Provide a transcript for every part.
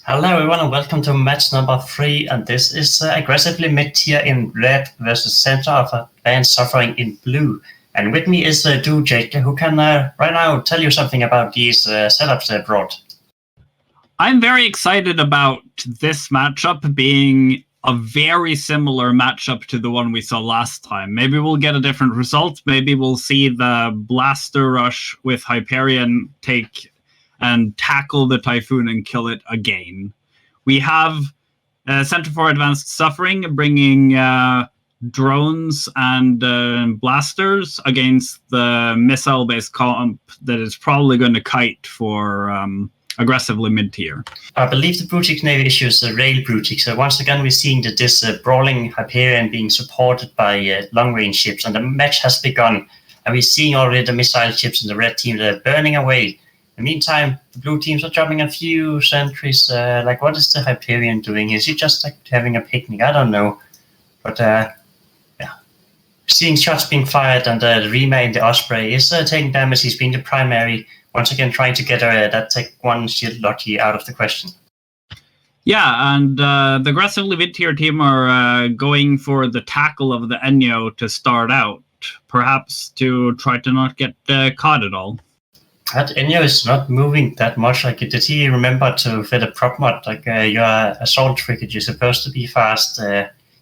Hello everyone and welcome to match number 3, and this is aggressively mid-tier in red versus center of advanced suffering in blue. And with me is Jake, who can right now tell you something about these setups they brought. I'm very excited about this matchup being a very similar matchup to the one we saw last time. Maybe we'll get a different result. Maybe we'll see the Blaster Rush with Hyperion take and tackle the Typhoon and kill it again. We have Center for Advanced Suffering bringing drones and blasters against the missile-based comp that is probably going to kite for aggressively mid-tier. I believe the Brutix Navy issues the Rail Brutix. So once again, we're seeing that this brawling Hyperion being supported by long-range ships, and the match has begun. And we're seeing already the missile ships in the red team that are burning away. In the meantime, the blue teams are dropping a few sentries. What is the Hyperion doing? Is he just having a picnic? I don't know. But yeah, seeing shots being fired, and the Rima in the Osprey is taking damage. He's being the primary. Once again, trying to get that Tech 1 Shield Lucky out of the question. Yeah, and the aggressively mid-tier team are going for the tackle of the Enyo to start out, perhaps to try to not get caught at all. That Enyo is not moving that much. Did he remember to fit a prop mod? Your assault frigate, you're supposed to be fast.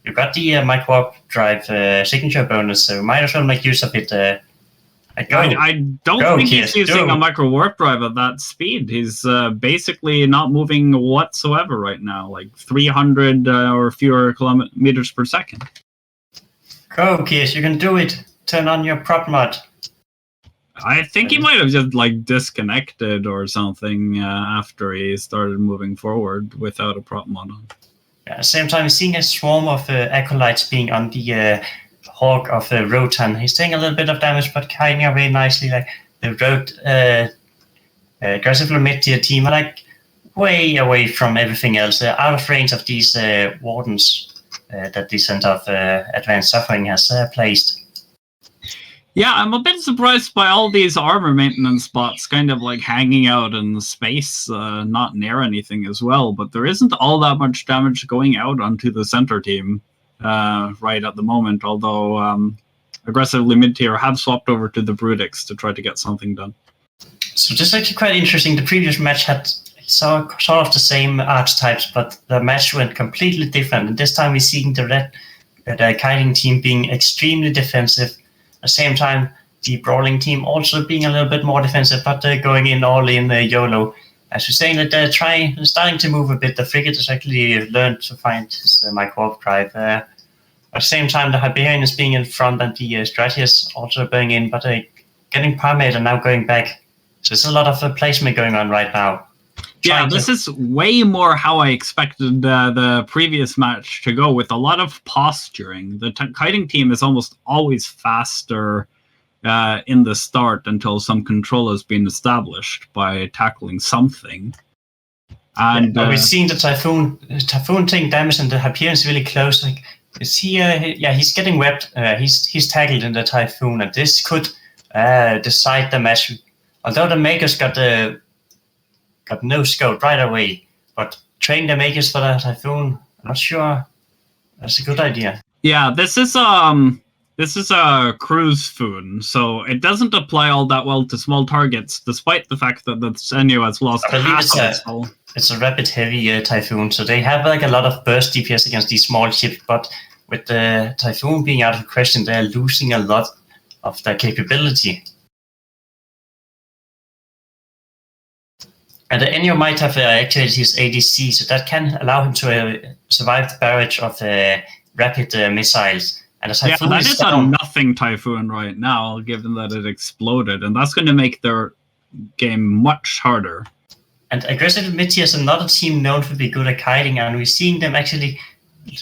You got the micro drive signature bonus, so might as well make use of it. I don't think he's using a micro warp drive at that speed. He's basically not moving whatsoever right now, like 300 or fewer kilometers per second. Go, Kies, you can do it. Turn on your prop mod. I think he might have just disconnected or something after he started moving forward without a prop mod on. Yeah, at the same time, we're seeing a swarm of acolytes being on the Hawk of Rotan. He's taking a little bit of damage, but kiting away nicely. The road aggressively mid-tier team are way away from everything else, out of range of these wardens that the Center of Advanced Suffering has placed. Yeah, I'm a bit surprised by all these armor maintenance spots kind of hanging out in space, not near anything as well, but there isn't all that much damage going out onto the center team right at the moment, although aggressively mid-tier have swapped over to the Brutix to try to get something done. So this is actually quite interesting. The previous match had sort of the same archetypes, but the match went completely different, and this time we're seeing the kiting team being extremely defensive. At the same time, the brawling team also being a little bit more defensive, but going in all in YOLO. As you're saying that they're starting to move a bit. The frigate has actually learned to find his micro drive. At the same time, the Hyperion is being in front, and the Stratius also going in, but getting Primate and now going back. So there's a lot of placement going on right now. Yeah, this is way more how I expected the previous match to go, with a lot of posturing. The kiting team is almost always faster in the start until some control has been established by tackling something. And we've seen the Typhoon taking damage, and the Hyperion is really close. Is he? Yeah, he's getting webbed. He's tackled in the Typhoon, and this could decide the match. Although the Makers got no scope right away, but train the Makers for the Typhoon, I'm not sure that's a good idea. Yeah, this is a cruise foon, so it doesn't apply all that well to small targets, despite the fact that the Enyo has lost half of its hull. It's a rapid heavy Typhoon, so they have a lot of burst DPS against these small ships, but with the Typhoon being out of the question, they're losing a lot of their capability. And the Enyo might have activated his ADC, so that can allow him to survive the barrage of rapid missiles. And the Typhoon that is a nothing Typhoon right now, given that it exploded, and that's going to make their game much harder. And aggressive mid-tier is another team known to be good at kiting, and we're seeing them actually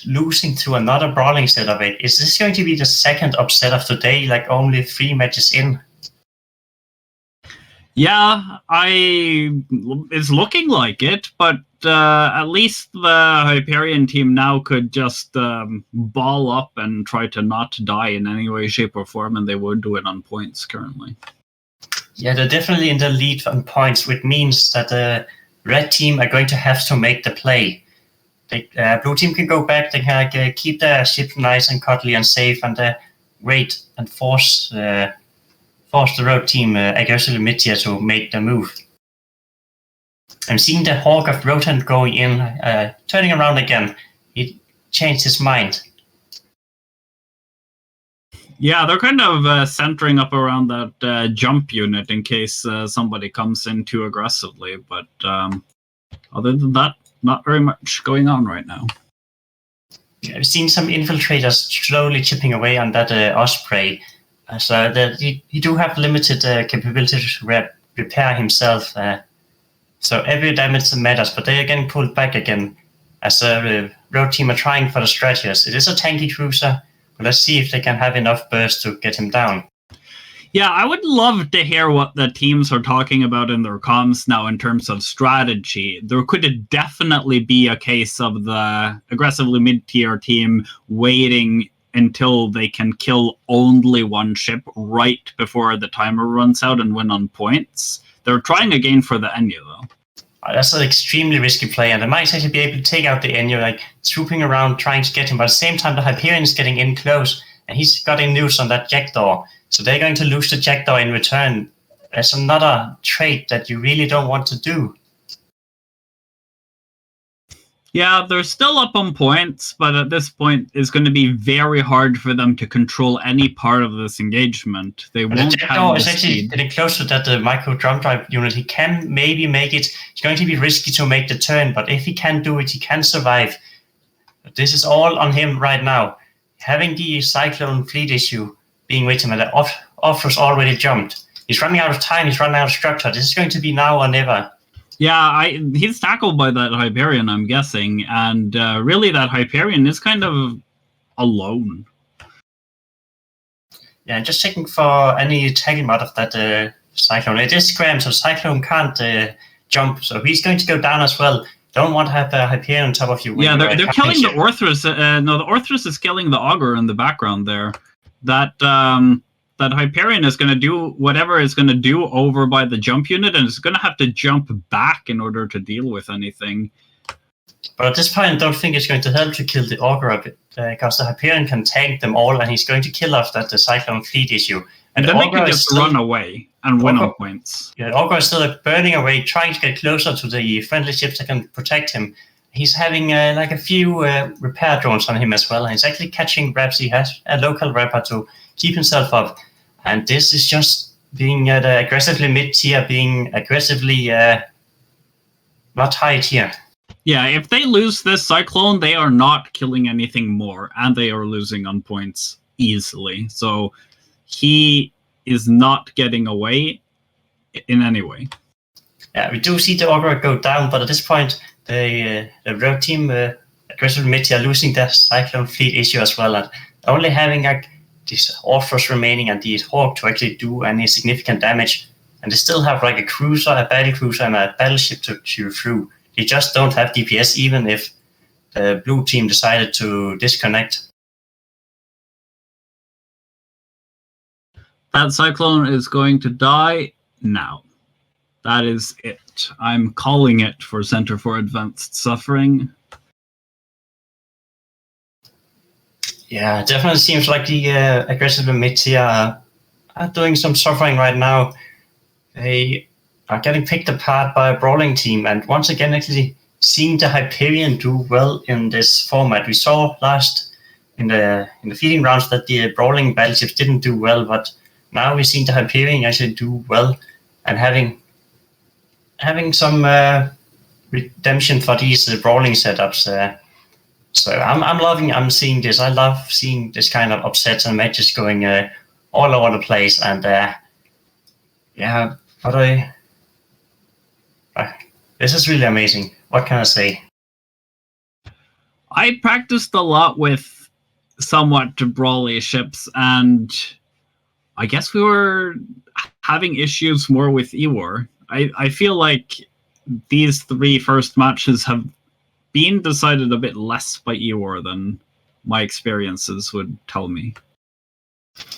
losing to another brawling set of it. Is this going to be the second upset of today, only 3 matches in? Yeah, it's looking like it, but at least the Hyperion team now could just ball up and try to not die in any way, shape, or form, and they would do it on points currently. Yeah, they're definitely in the lead on points, which means that red team are going to have to make the play. Blue team can go back, they can keep their ship nice and cuddly and safe, and wait and force the red team aggressively mid-tier to make the move. I'm seeing the Hawk of Rotan going in, turning around again. He changed his mind. Yeah, they're kind of centering up around that jump unit in case somebody comes in too aggressively. But other than that, not very much going on right now. I've seen some infiltrators slowly chipping away on that Osprey. So he do have limited capability to repair himself. So every damage matters, but they are getting pulled back again as the road team are trying for the stretchers. It is a tanky cruiser, but let's see if they can have enough burst to get him down. Yeah, I would love to hear what the teams are talking about in their comms now in terms of strategy. There could definitely be a case of the aggressively mid-tier team waiting until they can kill only one ship right before the timer runs out and win on points. They're trying again for the Enya, though. That's an extremely risky play, and they might actually be able to take out the Enya, like swooping around trying to get him, but at the same time the Hyperion is getting in close, and he's got a noose on that Jackdaw. So they're going to lose the Jackdaw in return. That's another trait that you really don't want to do. Yeah, they're still up on points, but at this point, it's going to be very hard for them to control any part of this engagement. They won't the have Jackdaw the is actually speed. getting close to that micro drum drive unit. He can maybe make it. It's going to be risky to make the turn, but if he can do it, he can survive. But this is all on him right now. Having the Cyclone fleet issue being with him, and the offers already jumped. He's running out of time. He's running out of structure. This is going to be now or never. Yeah, he's tackled by that Hyperion, I'm guessing, and really that Hyperion is kind of alone. Yeah, just checking for any tackle mod of that Cyclone. It is scram, so Cyclone can't jump, so he's going to go down as well. Don't want to have a Hyperion on top of you. Yeah, they're killing the Orthrus. No, the Orthrus is killing the Augur in the background there. That Hyperion is going to do whatever it's going to do over by the jump unit, and it's going to have to jump back in order to deal with anything. But at this point, I don't think it's going to help to kill the Augur a bit, because the Hyperion can tank them all, and he's going to kill off that the Cyclone fleet issue. And then they can just run away and win on points. Yeah, Augur is still burning away, trying to get closer to the friendly ships that can protect him. He's having like a few repair drones on him as well, and he's actually catching reps. He has a local repper to keep himself up. And this is just being aggressively mid-tier, being aggressively not high tier. Yeah, if they lose this Cyclone, they are not killing anything more, and they are losing on points easily. So he is not getting away in any way. Yeah, we do see the Augur go down, but at this point, the road team aggressively mid-tier losing their Cyclone fleet issue as well, and only having these Orthrus remaining and the Hawk to actually do any significant damage. And they still have like a cruiser, a battle cruiser, and a battleship to chew through. They just don't have DPS, even if the blue team decided to disconnect. That Cyclone is going to die now. That is it. I'm calling it for Center for Advanced Suffering. Yeah, it definitely seems like the aggressive mid-tier are doing some suffering right now. They are getting picked apart by a brawling team, and once again, actually seeing the Hyperion do well in this format. We saw last in the feeding rounds that the brawling battleships didn't do well, but now we're seeing the Hyperion actually do well and having some redemption for these brawling setups. So I'm seeing this. I love seeing this kind of upsets and matches going all over the place. And this is really amazing. What can I say? I practiced a lot with somewhat brawly ships, and I guess we were having issues more with Ewar. I feel like these three first matches have been decided a bit less by Ewar than my experiences would tell me.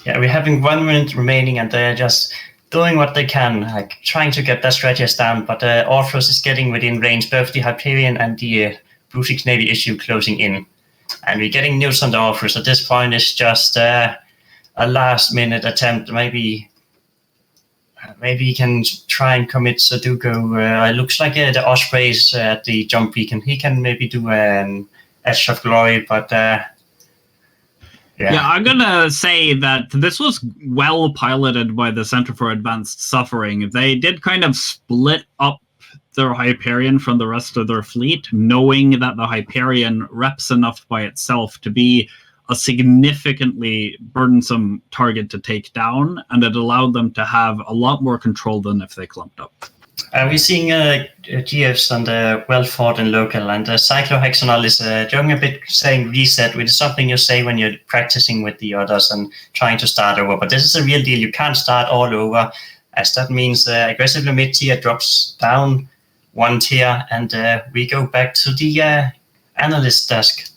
Yeah, we're having 1 minute remaining, and they're just doing what they can, like trying to get their strategies down, but Orthros is getting within range, both the Hyperion and the Brutic's Navy issue closing in. And we're getting news on the Orthros. At this point, it's just a last-minute attempt. Maybe he can try and commit Sudoku. It looks like the Osprey's at the jump beacon. He can maybe do an Edge of Glory, but yeah, I'm gonna say that this was well piloted by the Center for Advanced Suffering. They did kind of split up their Hyperion from the rest of their fleet, knowing that the Hyperion reps enough by itself to be a significantly burdensome target to take down, and it allowed them to have a lot more control than if they clumped up. We're seeing GFs on the well-fought and local, and Cyclohexanol is joking a bit, saying reset, which is something you say when you're practicing with the others and trying to start over. But this is a real deal. You can't start all over, as that means aggressively mid-tier drops down 1 tier, and we go back to the analyst desk.